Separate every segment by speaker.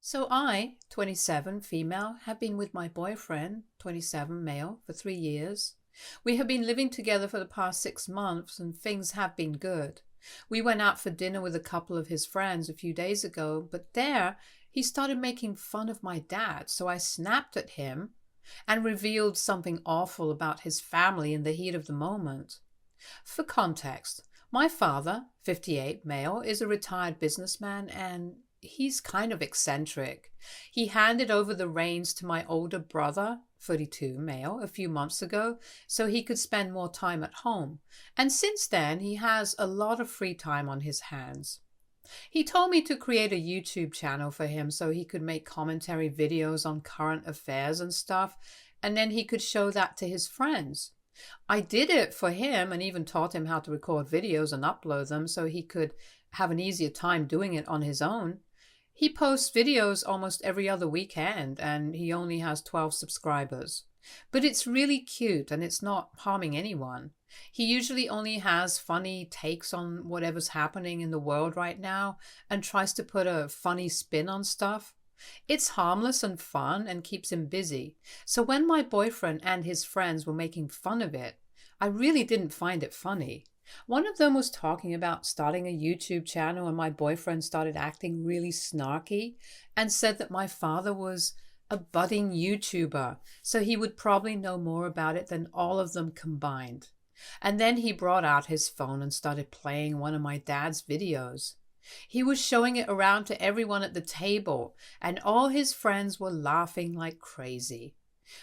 Speaker 1: So I, 27, female, have been with my boyfriend, 27, male, for 3 years. We have been living together for the past 6 months and things have been good. We went out for dinner with a couple of his friends a few days ago, but there he started making fun of my dad, so I snapped at him and revealed something awful about his family in the heat of the moment. For context, my father, 58, male, is a retired businessman and he's kind of eccentric. He handed over the reins to my older brother, 32, male, a few months ago so he could spend more time at home. And since then, he has a lot of free time on his hands. He told me to create a YouTube channel for him so he could make commentary videos on current affairs and stuff, and then he could show that to his friends. I did it for him and even taught him how to record videos and upload them so he could have an easier time doing it on his own. He posts videos almost every other weekend and he only has 12 subscribers. But it's really cute and it's not harming anyone. He usually only has funny takes on whatever's happening in the world right now and tries to put a funny spin on stuff. It's harmless and fun and keeps him busy. So when my boyfriend and his friends were making fun of it, I really didn't find it funny. One of them was talking about starting a YouTube channel and my boyfriend started acting really snarky and said that my father was a budding YouTuber, so he would probably know more about it than all of them combined. And then he brought out his phone and started playing one of my dad's videos. He was showing it around to everyone at the table, and all his friends were laughing like crazy.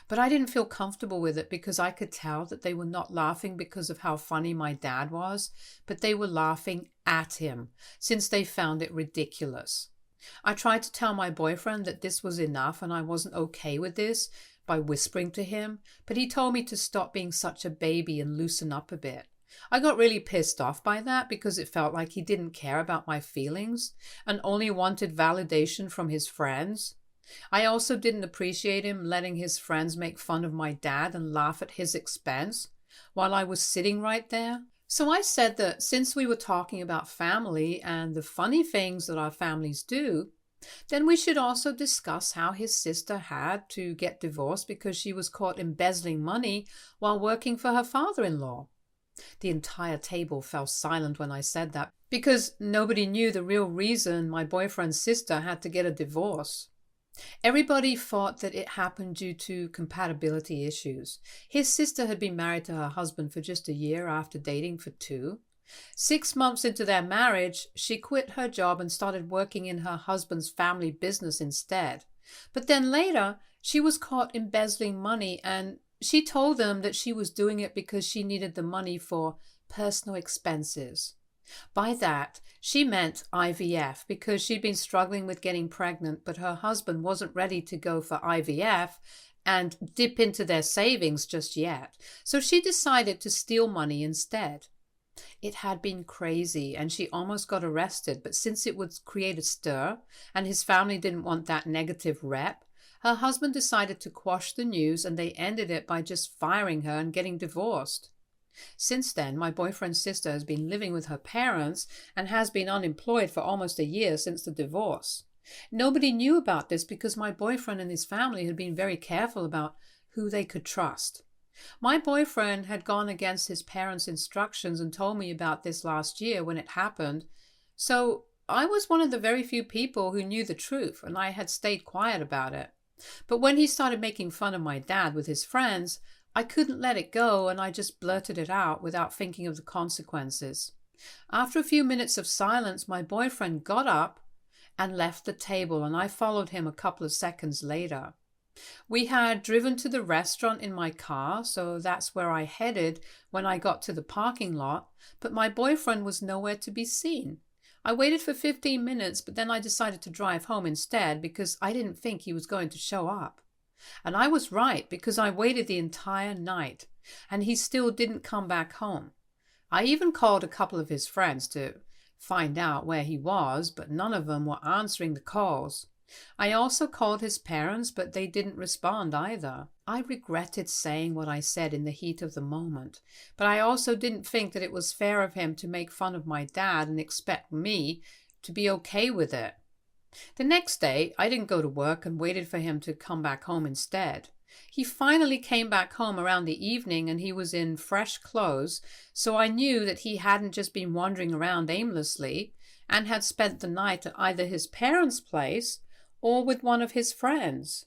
Speaker 1: But I didn't feel comfortable with it because I could tell that they were not laughing because of how funny my dad was, but they were laughing at him since they found it ridiculous. I tried to tell my boyfriend that this was enough and I wasn't okay with this by whispering to him, but he told me to stop being such a baby and loosen up a bit. I got really pissed off by that because it felt like he didn't care about my feelings and only wanted validation from his friends. I also didn't appreciate him letting his friends make fun of my dad and laugh at his expense while I was sitting right there. So I said that since we were talking about family and the funny things that our families do, then we should also discuss how his sister had to get divorced because she was caught embezzling money while working for her father-in-law. The entire table fell silent when I said that because nobody knew the real reason my boyfriend's sister had to get a divorce. Everybody thought that it happened due to compatibility issues. His sister had been married to her husband for just a year after dating for 2. 6 months into their marriage, she quit her job and started working in her husband's family business instead. But then later, she was caught embezzling money and she told them that she was doing it because she needed the money for personal expenses. By that, she meant IVF because she'd been struggling with getting pregnant, but her husband wasn't ready to go for IVF and dip into their savings just yet. So she decided to steal money instead. It had been crazy and she almost got arrested, but since it would create a stir and his family didn't want that negative rep, her husband decided to quash the news and they ended it by just firing her and getting divorced. Since then, my boyfriend's sister has been living with her parents and has been unemployed for almost a year since the divorce. Nobody knew about this because my boyfriend and his family had been very careful about who they could trust. My boyfriend had gone against his parents' instructions and told me about this last year when it happened, so I was one of the very few people who knew the truth and I had stayed quiet about it. But when he started making fun of my dad with his friends, I couldn't let it go and I just blurted it out without thinking of the consequences. After a few minutes of silence, my boyfriend got up and left the table and I followed him a couple of seconds later. We had driven to the restaurant in my car, so that's where I headed when I got to the parking lot, but my boyfriend was nowhere to be seen. I waited for 15 minutes, but then I decided to drive home instead because I didn't think he was going to show up. And I was right because I waited the entire night and he still didn't come back home. I even called a couple of his friends to find out where he was, but none of them were answering the calls. I also called his parents, but they didn't respond either. I regretted saying what I said in the heat of the moment, but I also didn't think that it was fair of him to make fun of my dad and expect me to be okay with it. The next day, I didn't go to work and waited for him to come back home instead. He finally came back home around the evening and he was in fresh clothes, so I knew that he hadn't just been wandering around aimlessly and had spent the night at either his parents' place or with one of his friends.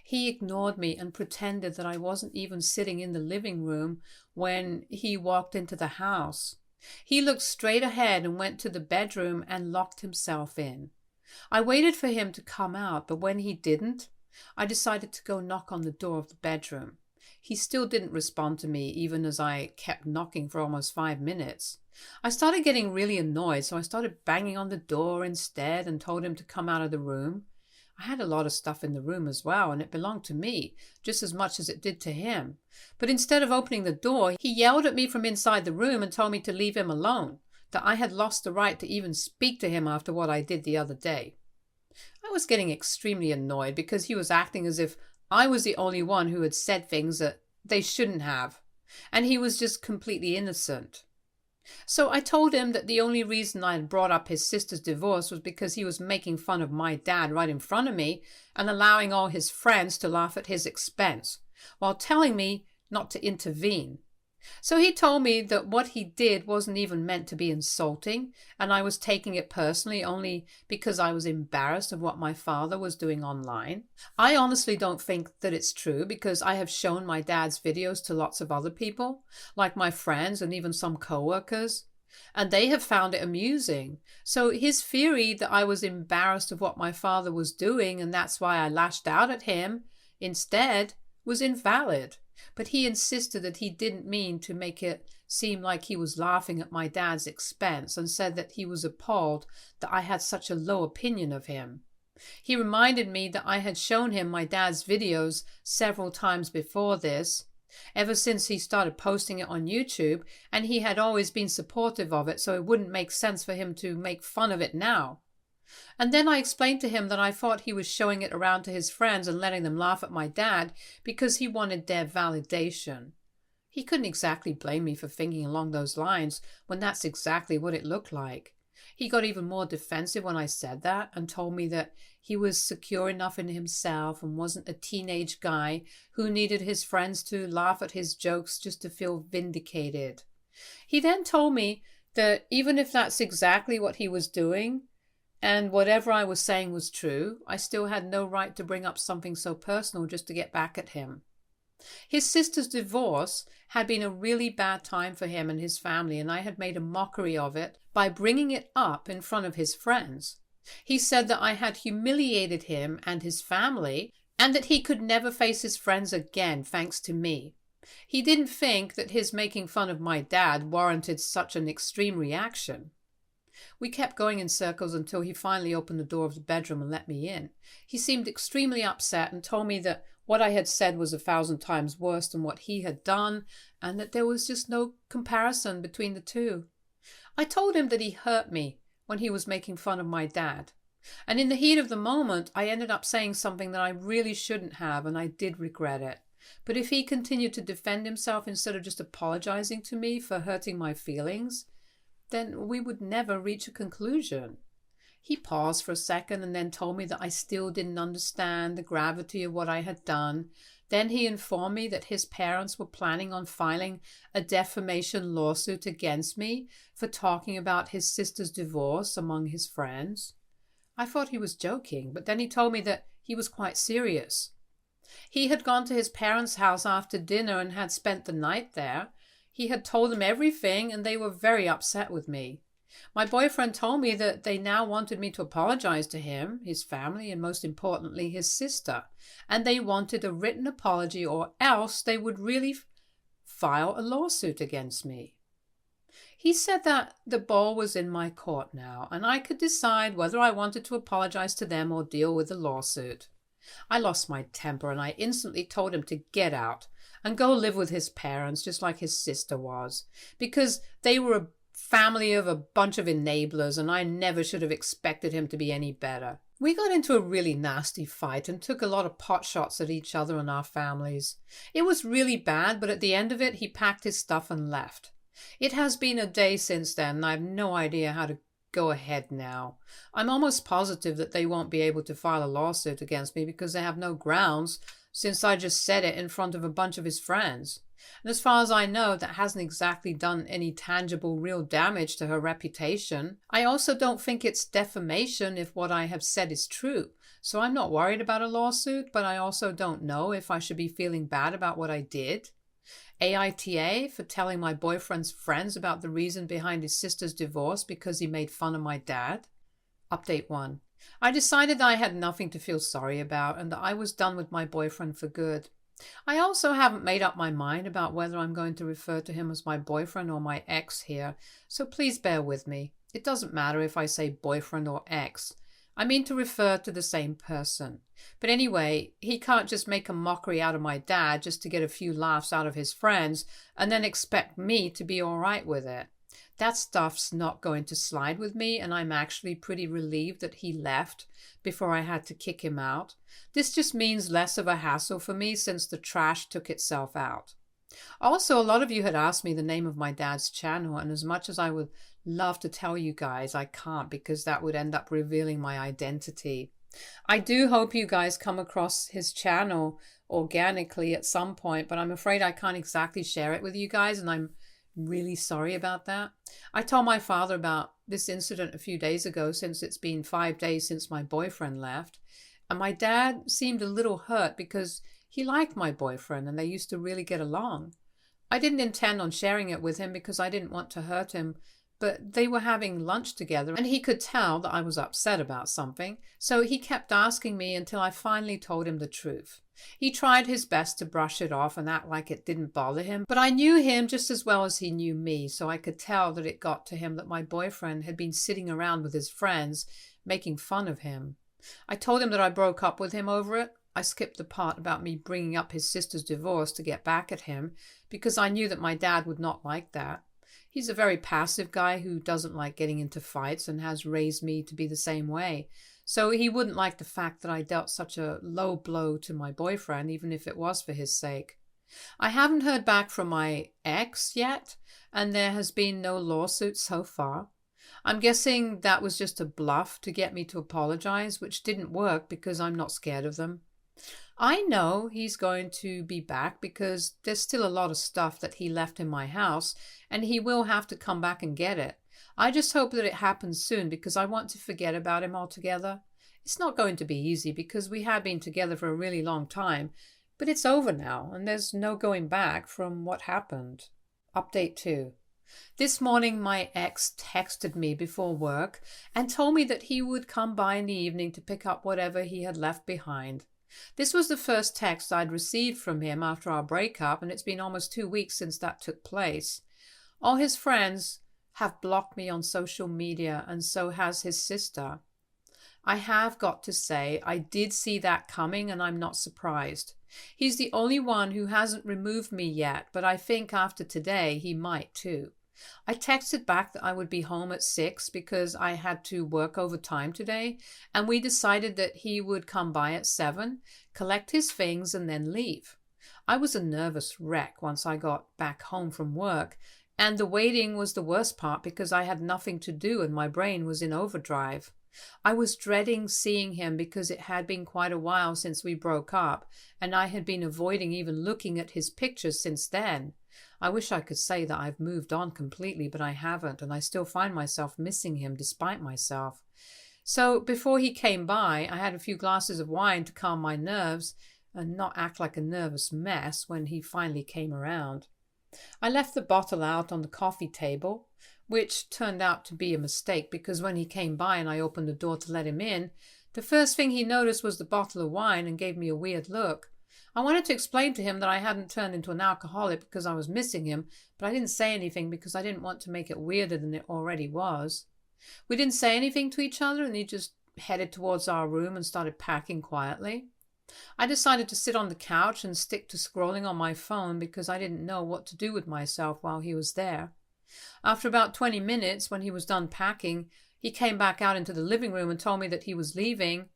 Speaker 1: He ignored me and pretended that I wasn't even sitting in the living room when he walked into the house. He looked straight ahead and went to the bedroom and locked himself in. I waited for him to come out, but when he didn't, I decided to go knock on the door of the bedroom. He still didn't respond to me, even as I kept knocking for almost 5 minutes. I started getting really annoyed, so I started banging on the door instead and told him to come out of the room. I had a lot of stuff in the room as well, and it belonged to me, just as much as it did to him. But instead of opening the door, he yelled at me from inside the room and told me to leave him alone, that I had lost the right to even speak to him after what I did the other day. I was getting extremely annoyed because he was acting as if I was the only one who had said things that they shouldn't have, and he was just completely innocent. So I told him that the only reason I had brought up his sister's divorce was because he was making fun of my dad right in front of me and allowing all his friends to laugh at his expense, while telling me not to intervene. So he told me that what he did wasn't even meant to be insulting, and I was taking it personally only because I was embarrassed of what my father was doing online. I honestly don't think that it's true, because I have shown my dad's videos to lots of other people, like my friends and even some coworkers, and they have found it amusing. So his theory that I was embarrassed of what my father was doing and that's why I lashed out at him instead was invalid. But he insisted that he didn't mean to make it seem like he was laughing at my dad's expense, and said that he was appalled that I had such a low opinion of him. He reminded me that I had shown him my dad's videos several times before this, ever since he started posting it on YouTube, and he had always been supportive of it, so it wouldn't make sense for him to make fun of it now. And then I explained to him that I thought he was showing it around to his friends and letting them laugh at my dad because he wanted their validation. He couldn't exactly blame me for thinking along those lines when that's exactly what it looked like. He got even more defensive when I said that and told me that he was secure enough in himself and wasn't a teenage guy who needed his friends to laugh at his jokes just to feel vindicated. He then told me that even if that's exactly what he was doing, and whatever I was saying was true, I still had no right to bring up something so personal just to get back at him. His sister's divorce had been a really bad time for him and his family, and I had made a mockery of it by bringing it up in front of his friends. He said that I had humiliated him and his family, and that he could never face his friends again thanks to me. He didn't think that his making fun of my dad warranted such an extreme reaction. We kept going in circles until he finally opened the door of the bedroom and let me in. He seemed extremely upset and told me that what I had said was 1,000 times worse than what he had done, and that there was just no comparison between the two. I told him that he hurt me when he was making fun of my dad. And in the heat of the moment, I ended up saying something that I really shouldn't have, and I did regret it. But if he continued to defend himself instead of just apologizing to me for hurting my feelings, then we would never reach a conclusion. He paused for a second and then told me that I still didn't understand the gravity of what I had done. Then he informed me that his parents were planning on filing a defamation lawsuit against me for talking about his sister's divorce among his friends. I thought he was joking, but then he told me that he was quite serious. He had gone to his parents' house after dinner and had spent the night there. He had told them everything, and they were very upset with me. My boyfriend told me that they now wanted me to apologize to him, his family, and most importantly, his sister. And they wanted a written apology, or else they would really file a lawsuit against me. He said that the ball was in my court now, and I could decide whether I wanted to apologize to them or deal with the lawsuit. I lost my temper, and I instantly told him to get out and go live with his parents, just like his sister was, because they were a family of a bunch of enablers, and I never should have expected him to be any better. We got into a really nasty fight and took a lot of pot shots at each other and our families. It was really bad, but at the end of it, he packed his stuff and left. It has been a day since then, and I have no idea how to go ahead now. I'm almost positive that they won't be able to file a lawsuit against me because they have no grounds, since I just said it in front of a bunch of his friends. And as far as I know, that hasn't exactly done any tangible, real damage to her reputation. I also don't think it's defamation if what I have said is true. So I'm not worried about a lawsuit, but I also don't know if I should be feeling bad about what I did. AITA for telling my boyfriend's friends about the reason behind his sister's divorce because he made fun of my dad. Update 1. I decided that I had nothing to feel sorry about and that I was done with my boyfriend for good. I also haven't made up my mind about whether I'm going to refer to him as my boyfriend or my ex here, so please bear with me. It doesn't matter if I say boyfriend or ex. I mean to refer to the same person. But anyway, he can't just make a mockery out of my dad just to get a few laughs out of his friends and then expect me to be all right with it. That stuff's not going to slide with me, and I'm actually pretty relieved that he left before I had to kick him out. This just means less of a hassle for me since the trash took itself out. Also, a lot of you had asked me the name of my dad's channel, and as much as I would love to tell you guys, I can't because that would end up revealing my identity. I do hope you guys come across his channel organically at some point, but I'm afraid I can't exactly share it with you guys, and I'm really sorry about that. I told my father about this incident a few days ago since it's been 5 days since my boyfriend left, and my dad seemed a little hurt because he liked my boyfriend and they used to really get along. I didn't intend on sharing it with him because I didn't want to hurt him, but they were having lunch together and he could tell that I was upset about something, so he kept asking me until I finally told him the truth. He tried his best to brush it off and act like it didn't bother him, but I knew him just as well as he knew me, so I could tell that it got to him that my boyfriend had been sitting around with his friends making fun of him. I told him that I broke up with him over it. I skipped the part about me bringing up his sister's divorce to get back at him because I knew that my dad would not like that. He's a very passive guy who doesn't like getting into fights and has raised me to be the same way. So he wouldn't like the fact that I dealt such a low blow to my boyfriend, even if it was for his sake. I haven't heard back from my ex yet, and there has been no lawsuit so far. I'm guessing that was just a bluff to get me to apologize, which didn't work because I'm not scared of them. I know he's going to be back because there's still a lot of stuff that he left in my house, and he will have to come back and get it. I just hope that it happens soon because I want to forget about him altogether. It's not going to be easy because we have been together for a really long time, but it's over now and there's no going back from what happened. Update 2. This morning my ex texted me before work and told me that he would come by in the evening to pick up whatever he had left behind. This was the first text I'd received from him after our breakup, and it's been almost 2 weeks since that took place. All his friends have blocked me on social media, and so has his sister. I have got to say, I did see that coming, and I'm not surprised. He's the only one who hasn't removed me yet, but I think after today he might too. I texted back that I would be home at 6 because I had to work overtime today, and we decided that he would come by at 7, collect his things, and then leave. I was a nervous wreck once I got back home from work, and the waiting was the worst part because I had nothing to do and my brain was in overdrive. I was dreading seeing him because it had been quite a while since we broke up, and I had been avoiding even looking at his pictures since then. I wish I could say that I've moved on completely, but I haven't, and I still find myself missing him despite myself. So before he came by, I had a few glasses of wine to calm my nerves and not act like a nervous mess when he finally came around. I left the bottle out on the coffee table, which turned out to be a mistake because when he came by and I opened the door to let him in, the first thing he noticed was the bottle of wine and gave me a weird look. I wanted to explain to him that I hadn't turned into an alcoholic because I was missing him, but I didn't say anything because I didn't want to make it weirder than it already was. We didn't say anything to each other, and he just headed towards our room and started packing quietly. I decided to sit on the couch and stick to scrolling on my phone because I didn't know what to do with myself while he was there. After about 20 minutes, when he was done packing, he came back out into the living room and told me that he was leaving.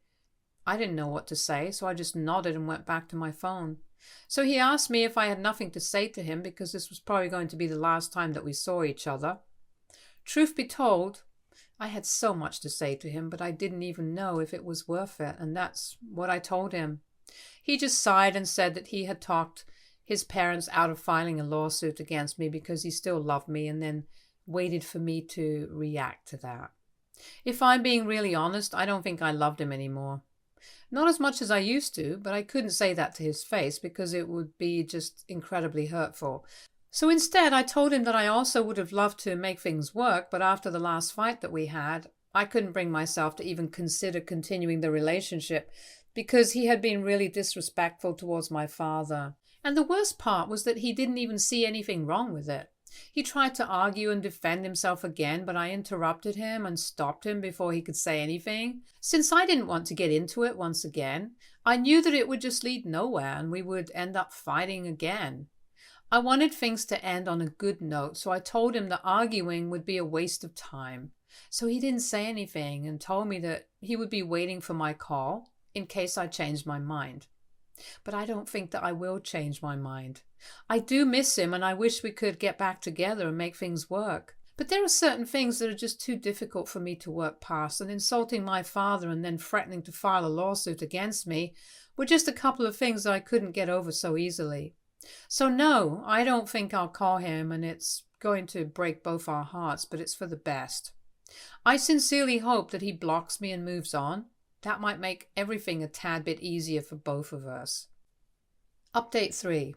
Speaker 1: I didn't know what to say, so I just nodded and went back to my phone. So he asked me if I had nothing to say to him because this was probably going to be the last time that we saw each other. Truth be told, I had so much to say to him, but I didn't even know if it was worth it, and that's what I told him. He just sighed and said that he had talked his parents out of filing a lawsuit against me because he still loved me, and then waited for me to react to that. If I'm being really honest, I don't think I loved him anymore. Not as much as I used to, but I couldn't say that to his face because it would be just incredibly hurtful. So instead, I told him that I also would have loved to make things work, but after the last fight that we had, I couldn't bring myself to even consider continuing the relationship because he had been really disrespectful towards my father. And the worst part was that he didn't even see anything wrong with it. He tried to argue and defend himself again, but I interrupted him and stopped him before he could say anything. Since I didn't want to get into it once again, I knew that it would just lead nowhere and we would end up fighting again. I wanted things to end on a good note, so I told him that arguing would be a waste of time. So he didn't say anything and told me that he would be waiting for my call in case I changed my mind. But I don't think that I will change my mind. I do miss him and I wish we could get back together and make things work. But there are certain things that are just too difficult for me to work past, and insulting my father and then threatening to file a lawsuit against me were just a couple of things that I couldn't get over so easily. So no, I don't think I'll call him, and it's going to break both our hearts, but it's for the best. I sincerely hope that he blocks me and moves on. That might make everything a tad bit easier for both of us. Update 3.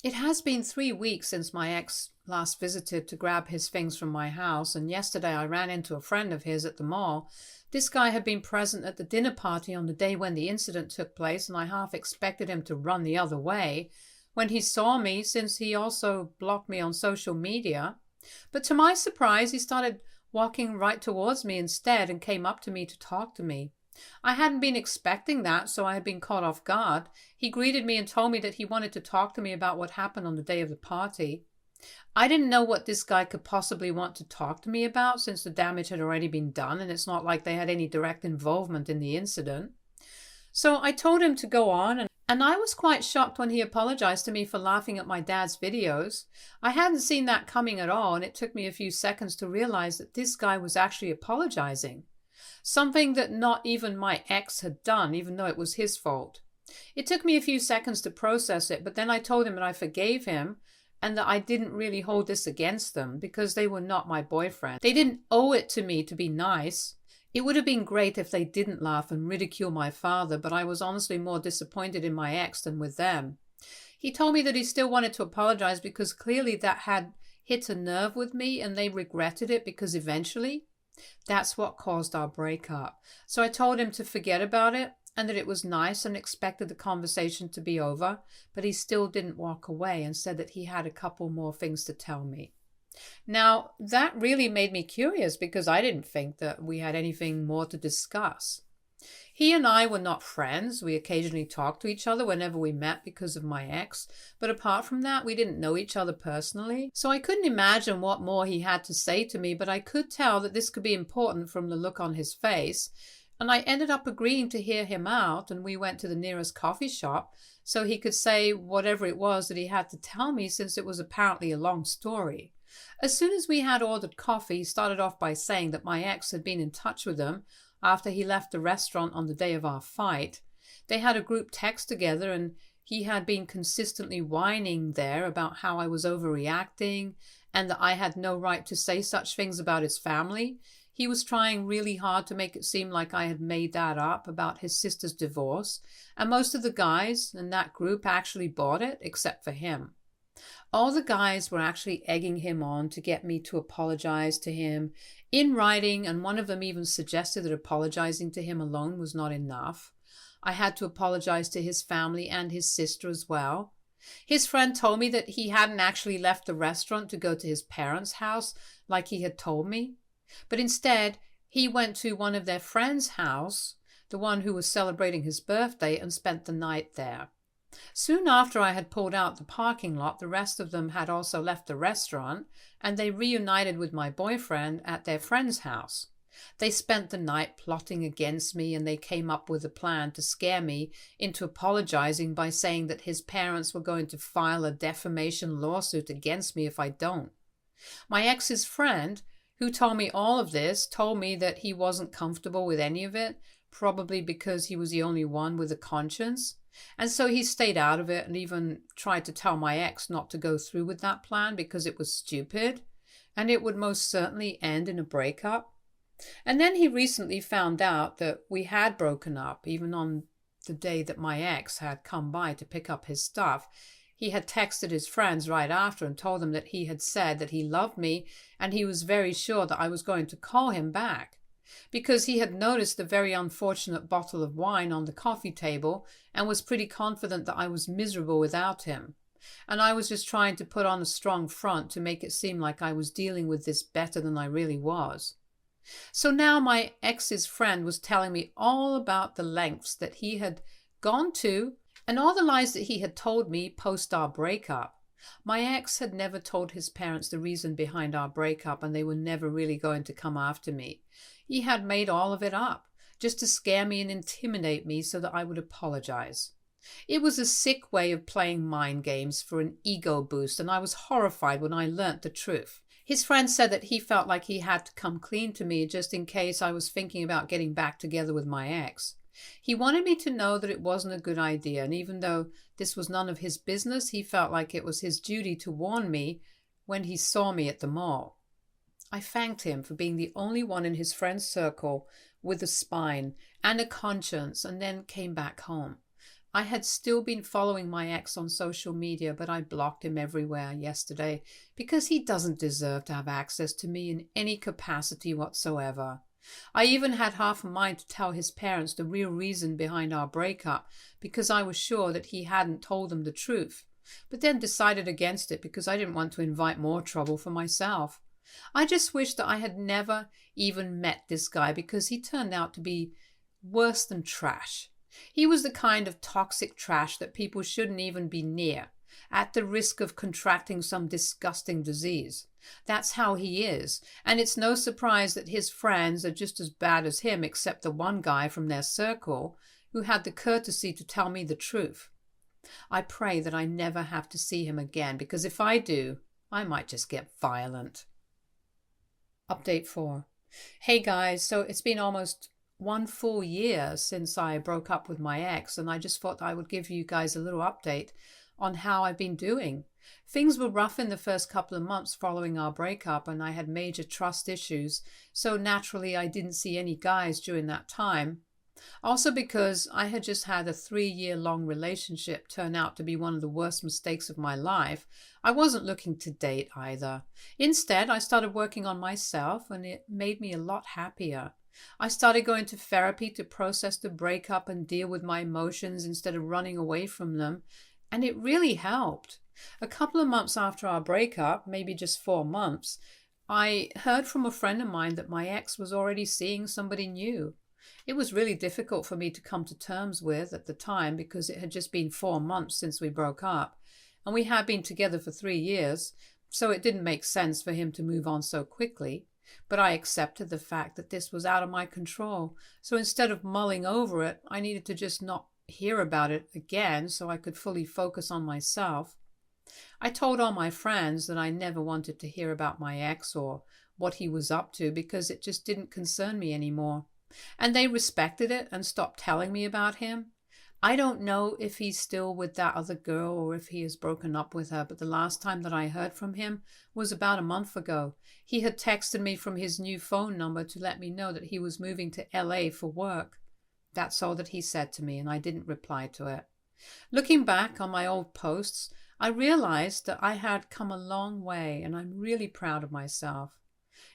Speaker 1: It has been 3 weeks since my ex last visited to grab his things from my house, and yesterday I ran into a friend of his at the mall. This guy had been present at the dinner party on the day when the incident took place, and I half expected him to run the other way when he saw me, since he also blocked me on social media. But to my surprise, he started walking right towards me instead and came up to me to talk to me. I hadn't been expecting that, so I had been caught off guard. He greeted me and told me that he wanted to talk to me about what happened on the day of the party. I didn't know what this guy could possibly want to talk to me about, since the damage had already been done and it's not like they had any direct involvement in the incident. So I told him to go on, and I was quite shocked when he apologized to me for laughing at my dad's videos. I hadn't seen that coming at all, and it took me a few seconds to realize that this guy was actually apologizing. Something that not even my ex had done, even though it was his fault. It took me a few seconds to process it, but then I told him that I forgave him and that I didn't really hold this against them because they were not my boyfriend. They didn't owe it to me to be nice. It would have been great if they didn't laugh and ridicule my father, but I was honestly more disappointed in my ex than with them. He told me that he still wanted to apologize because clearly that had hit a nerve with me and they regretted it because eventually that's what caused our breakup. So I told him to forget about it and that it was nice and expected the conversation to be over, but he still didn't walk away and said that he had a couple more things to tell me. Now, that really made me curious because I didn't think that we had anything more to discuss. He and I were not friends. We occasionally talked to each other whenever we met because of my ex, but apart from that, we didn't know each other personally. So I couldn't imagine what more he had to say to me, but I could tell that this could be important from the look on his face. And I ended up agreeing to hear him out, and we went to the nearest coffee shop so he could say whatever it was that he had to tell me, since it was apparently a long story. As soon as we had ordered coffee, he started off by saying that my ex had been in touch with him after he left the restaurant on the day of our fight. They had a group text together, and he had been consistently whining there about how I was overreacting and that I had no right to say such things about his family. He was trying really hard to make it seem like I had made that up about his sister's divorce, and most of the guys in that group actually bought it, except for him. All the guys were actually egging him on to get me to apologize to him in writing, and one of them even suggested that apologizing to him alone was not enough. I had to apologize to his family and his sister as well. His friend told me that he hadn't actually left the restaurant to go to his parents' house like he had told me, but instead he went to one of their friends' house, the one who was celebrating his birthday, and spent the night there. Soon after I had pulled out the parking lot, the rest of them had also left the restaurant, and they reunited with my boyfriend at their friend's house. They spent the night plotting against me, and they came up with a plan to scare me into apologizing by saying that his parents were going to file a defamation lawsuit against me if I don't. My ex's friend, who told me all of this, told me that he wasn't comfortable with any of it, probably because he was the only one with a conscience. And so he stayed out of it and even tried to tell my ex not to go through with that plan because it was stupid and it would most certainly end in a breakup. And then he recently found out that we had broken up, even on the day that my ex had come by to pick up his stuff. He had texted his friends right after and told them that he had said that he loved me and he was very sure that I was going to call him back, because he had noticed a very unfortunate bottle of wine on the coffee table and was pretty confident that I was miserable without him. And I was just trying to put on a strong front to make it seem like I was dealing with this better than I really was. So now my ex's friend was telling me all about the lengths that he had gone to and all the lies that he had told me post our breakup. My ex had never told his parents the reason behind our breakup, and they were never really going to come after me. He had made all of it up, just to scare me and intimidate me so that I would apologize. It was a sick way of playing mind games for an ego boost, and I was horrified when I learnt the truth. His friend said that he felt like he had to come clean to me just in case I was thinking about getting back together with my ex. He wanted me to know that it wasn't a good idea, and even though this was none of his business, he felt like it was his duty to warn me when he saw me at the mall. I thanked him for being the only one in his friend's circle with a spine and a conscience, and then came back home. I had still been following my ex on social media, but I blocked him everywhere yesterday because he doesn't deserve to have access to me in any capacity whatsoever. I even had half a mind to tell his parents the real reason behind our breakup because I was sure that he hadn't told them the truth, but then decided against it because I didn't want to invite more trouble for myself. I just wish that I had never even met this guy because he turned out to be worse than trash. He was the kind of toxic trash that people shouldn't even be near, at the risk of contracting some disgusting disease. That's how he is, and it's no surprise that his friends are just as bad as him, except the one guy from their circle who had the courtesy to tell me the truth. I pray that I never have to see him again, because if I do, I might just get violent. Update 4. Hey guys, so it's been almost 1 full year since I broke up with my ex, and I just thought I would give you guys a little update on how I've been doing. Things were rough in the first couple of months following our breakup, and I had major trust issues, so naturally I didn't see any guys during that time. Also because I had just had a 3-year-long relationship turn out to be one of the worst mistakes of my life, I wasn't looking to date either. Instead, I started working on myself, and it made me a lot happier. I started going to therapy to process the breakup and deal with my emotions instead of running away from them, and it really helped. A couple of months after our breakup, maybe just 4 months, I heard from a friend of mine that my ex was already seeing somebody new. It was really difficult for me to come to terms with at the time because it had just been 4 months since we broke up, and we had been together for 3 years, so it didn't make sense for him to move on so quickly. But I accepted the fact that this was out of my control, so instead of mulling over it, I needed to just not hear about it again so I could fully focus on myself. I told all my friends that I never wanted to hear about my ex or what he was up to because it just didn't concern me anymore. And they respected it and stopped telling me about him. I don't know if he's still with that other girl or if he has broken up with her, but the last time that I heard from him was about a month ago. He had texted me from his new phone number to let me know that he was moving to LA for work. That's all that he said to me, and I didn't reply to it. Looking back on my old posts, I realized that I had come a long way, and I'm really proud of myself.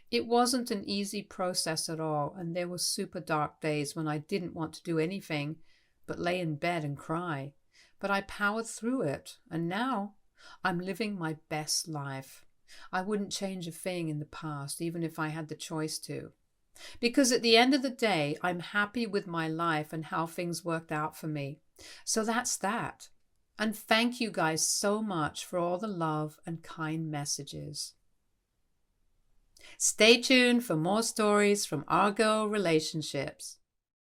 Speaker 1: It wasn't an easy process at all, and there were super dark days when I didn't want to do anything but lay in bed and cry. But I powered through it, and now I'm living my best life. I wouldn't change a thing in the past, even if I had the choice to. Because at the end of the day, I'm happy with my life and how things worked out for me. So that's that. And thank you guys so much for all the love and kind messages. Stay tuned for more stories from our girl relationships.